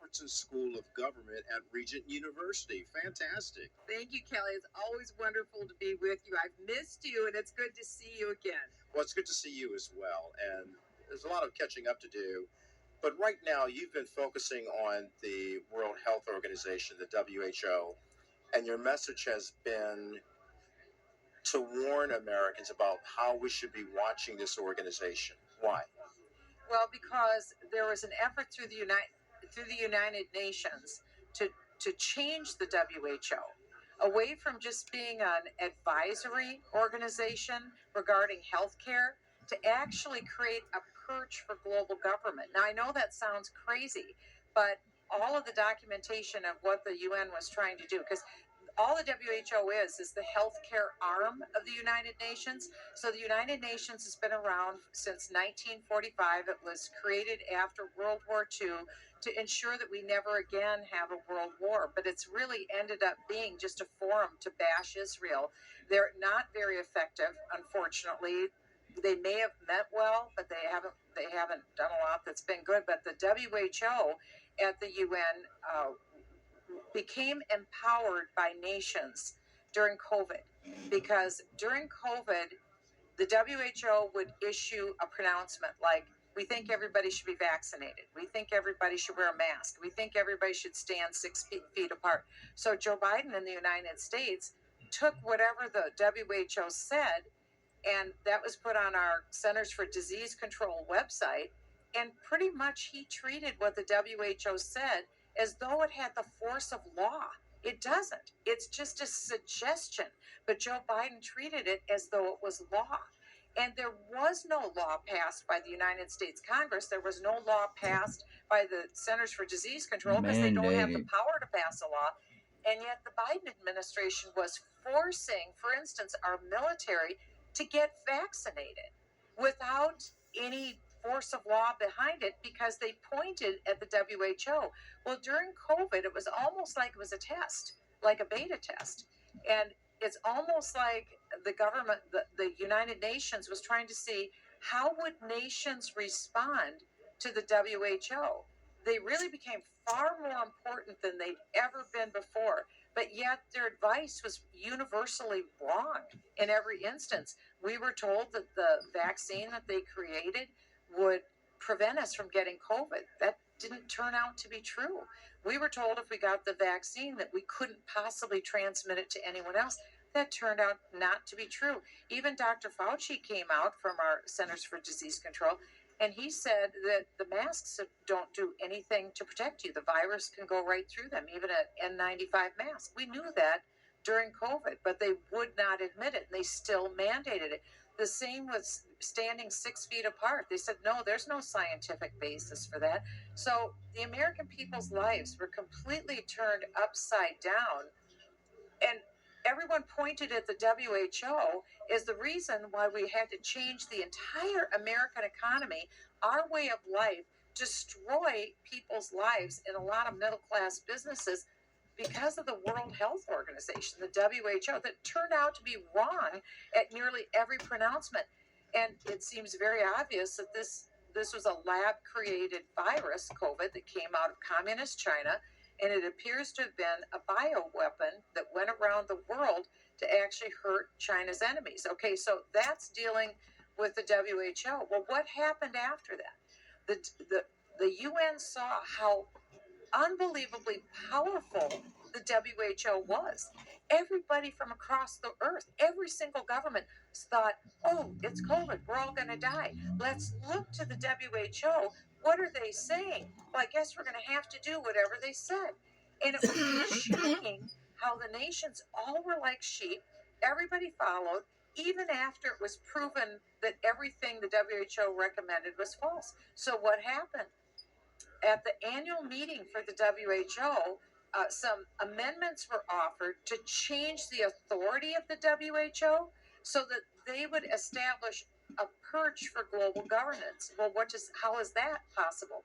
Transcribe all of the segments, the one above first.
Robertson School of Government at Regent University. Fantastic. Thank you, Kelly. It's always wonderful to be with you. I've missed you, and it's good to see you again. Well, it's good to see you as well. And there's a lot of catching up to do. But right now, you've been focusing on the World Health Organization, the WHO, and your message has been to warn Americans about how we should be watching this organization. Why? Well, because there was an effort through the United Nations to change the WHO away from just being an advisory organization regarding healthcare to actually create a perch for global government. Now, I know that sounds crazy, but all of the documentation of what the UN was trying to do, because all the WHO is the healthcare arm of the United Nations. So the United Nations has been around since 1945. It was created after World War II to ensure that we never again have a world war. But it's really ended up being just a forum to bash Israel. They're not very effective, unfortunately. They may have meant well, but they haven't done a lot that's been good. But the WHO at the UN became empowered by nations during COVID, because during COVID, the WHO would issue a pronouncement like, we think everybody should be vaccinated. We think everybody should wear a mask. We think everybody should stand 6 feet apart. So Joe Biden in the United States took whatever the WHO said, and that was put on our Centers for Disease Control website. And pretty much he treated what the WHO said as though it had the force of law. It doesn't. It's just a suggestion. But Joe Biden treated it as though it was law. And there was no law passed by the United States Congress. There was no law passed by the Centers for Disease Control because they don't have the power to pass a law. And yet the Biden administration was forcing, for instance, our military to get vaccinated without any force of law behind it, because they pointed at the WHO. Well, during COVID, it was almost like it was a test, like a beta test. And it's almost like the government, the United Nations was trying to see how would nations respond to the WHO. They really became far more important than they'd ever been before, but yet their advice was universally wrong in every instance. We were told that the vaccine that they created would prevent us from getting COVID. That didn't turn out to be true. We were told if we got the vaccine that we couldn't possibly transmit it to anyone else. That turned out not to be true. Even Dr. Fauci came out from our Centers for Disease Control, and he said that the masks don't do anything to protect you. The virus can go right through them, even an N95 mask. We knew that during COVID, but they would not admit it, and they still mandated it. The same with standing 6 feet apart. They said, no, there's no scientific basis for that. So the American people's lives were completely turned upside down. And everyone pointed at the WHO as the reason why we had to change the entire American economy, our way of life, destroy people's lives in a lot of middle class businesses because of the World Health Organization, the WHO, that turned out to be wrong at nearly every pronouncement. And it seems very obvious that this was a lab-created virus, COVID, that came out of communist China, and it appears to have been a bioweapon that went around the world to actually hurt China's enemies. Okay, so that's dealing with the WHO. Well, what happened after that? The UN saw how unbelievably powerful the WHO was. Everybody from across the earth, every single government thought, oh, it's COVID, we're all going to die. Let's look to the WHO. What are they saying? Well, I guess we're going to have to do whatever they said. And it was shocking how the nations all were like sheep. Everybody followed, even after it was proven that everything the WHO recommended was false. So what happened? At the annual meeting for the WHO, some amendments were offered to change the authority of the WHO so that they would establish a perch for global governance. Well, how is that possible?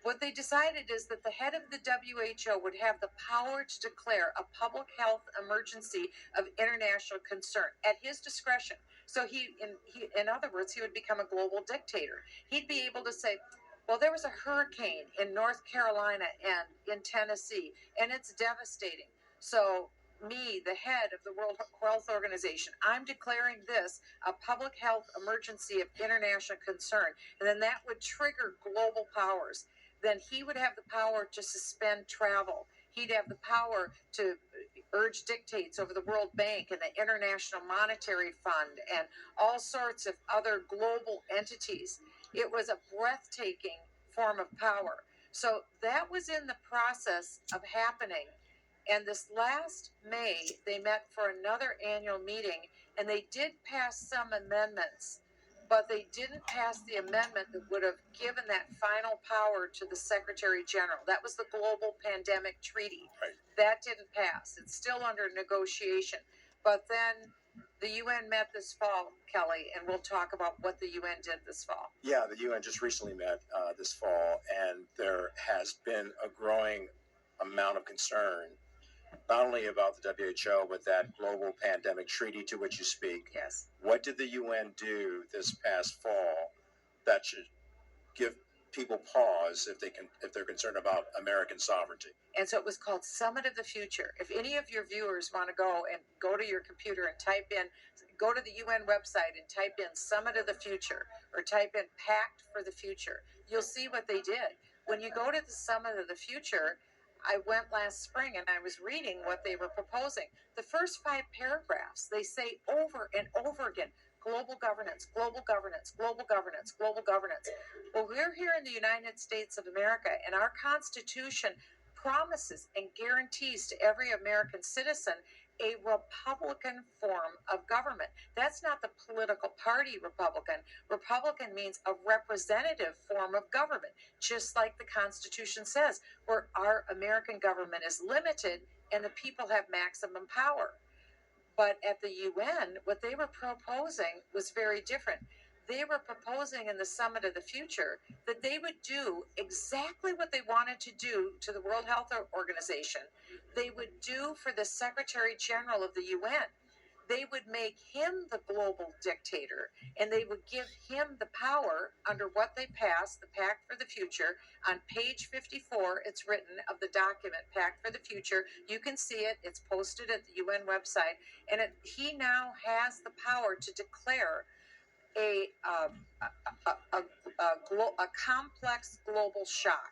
What they decided is that the head of the WHO would have the power to declare a public health emergency of international concern at his discretion. So in other words, he would become a global dictator. He'd be able to say, Well, there was a hurricane in North Carolina and in Tennessee, and it's devastating. So, me, the head of the World Health Organization, I'm declaring this a public health emergency of international concern. And then that would trigger global powers. Then he would have the power to suspend travel. He'd have the power to urge dictates over the World Bank and the International Monetary Fund and all sorts of other global entities. It was a breathtaking form of power. So that was in the process of happening. And this last May, they met for another annual meeting and they did pass some amendments, but they didn't pass the amendment that would have given that final power to the Secretary General. That was the Global Pandemic Treaty. Right. That didn't pass. It's still under negotiation. But then the UN met this fall, Kelly, and we'll talk about what the UN did this fall. Yeah, the UN just recently met this fall, and there has been a growing amount of concern, not only about the WHO, but that global pandemic treaty to which you speak. Yes. What did the UN do this past fall that should give people pause if they're concerned about American sovereignty? And so it was called Summit of the Future. If any of your viewers want to go to your computer and go to the UN website and type in Summit of the Future or type in Pact for the Future, you'll see what they did. When you go to the Summit of the Future, I went last spring and I was reading what they were proposing. The first 5 paragraphs, they say over and over again, global governance, global governance, global governance, global governance. Well, we're here in the United States of America, and our Constitution promises and guarantees to every American citizen a Republican form of government. That's not the political party Republican. Republican means a representative form of government, just like the Constitution says, where our American government is limited and the people have maximum power. But at the UN, what they were proposing was very different. They were proposing in the Summit of the Future that they would do exactly what they wanted to do to the World Health Organization. They would do for the Secretary General of the UN. They would make him the global dictator, and they would give him the power under what they passed, the Pact for the Future. On page 54, it's written of the document, Pact for the Future. You can see it. It's posted at the UN website. And he now has the power to declare a complex global shock.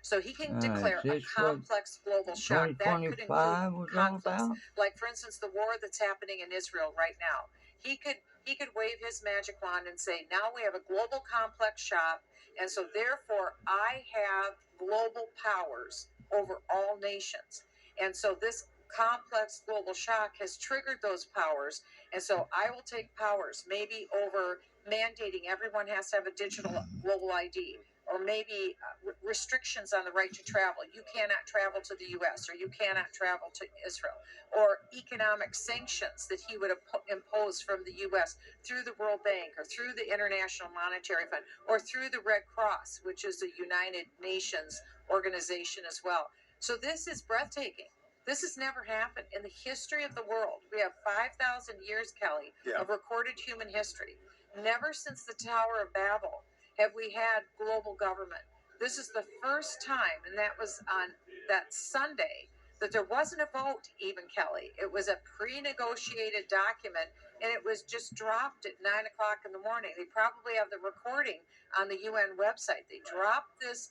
So he can declare a complex global shock. That could include conflicts. Like, for instance, the war that's happening in Israel right now. He could wave his magic wand and say, now we have a global complex shock, and so therefore I have global powers over all nations. And so this complex global shock has triggered those powers, and so I will take powers maybe over mandating everyone has to have a digital global ID, or maybe restrictions on the right to travel. You cannot travel to the U.S. or you cannot travel to Israel, or economic sanctions that he would impose from the U.S. through the World Bank or through the International Monetary Fund or through the Red Cross, which is a United Nations organization as well. So this is breathtaking. This has never happened in the history of the world. We have 5,000 years, Kelly, of recorded human history. Never since the Tower of Babel have we had global government. This is the first time, and that was on that Sunday, that there wasn't a vote even, Kelly. It was a pre-negotiated document, and it was just dropped at 9 o'clock in the morning. They probably have the recording on the UN website. They dropped this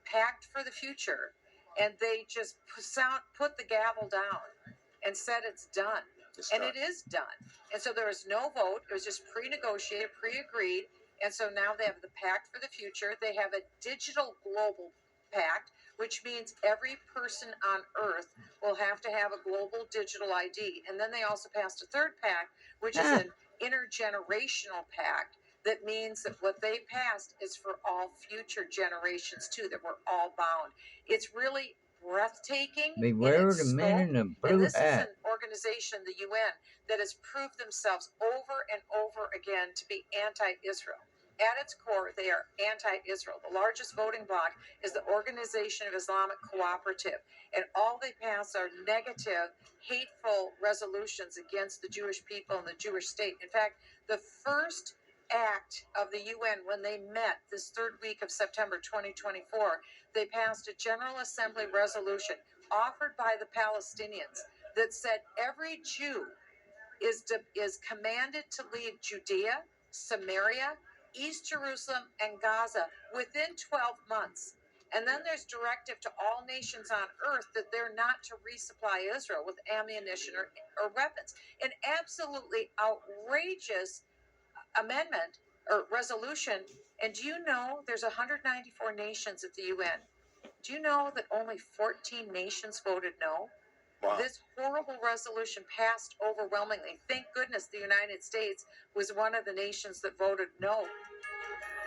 Pact for the Future, and they just put the gavel down and said it's done. And it is done. And so there was no vote. It was just pre-negotiated, pre-agreed. And so now they have the Pact for the Future. They have a digital global pact, which means every person on Earth will have to have a global digital ID. And then they also passed a third pact, which is an intergenerational pact. That means that what they passed is for all future generations too, that we're all bound. It's really breathtaking. Beware the man in a blue and this hat. is an organization, the UN, that has proved themselves over and over again to be anti-Israel. At its core, they are anti-Israel. The largest voting bloc is the Organization of Islamic Cooperative, and all they pass are negative, hateful resolutions against the Jewish people and the Jewish state. In fact, the first act of the UN when they met this third week of September 2024. They passed a General Assembly resolution offered by the Palestinians that said every Jew is commanded to leave Judea, Samaria, East Jerusalem, and Gaza within 12 months. And then there's directive to all nations on earth that they're not to resupply Israel with ammunition or weapons. An absolutely outrageous amendment or resolution. And do you know there's 194 nations at the UN? Do you know that only 14 nations voted no? Wow. This horrible resolution passed overwhelmingly. Thank goodness the United States was one of the nations that voted no.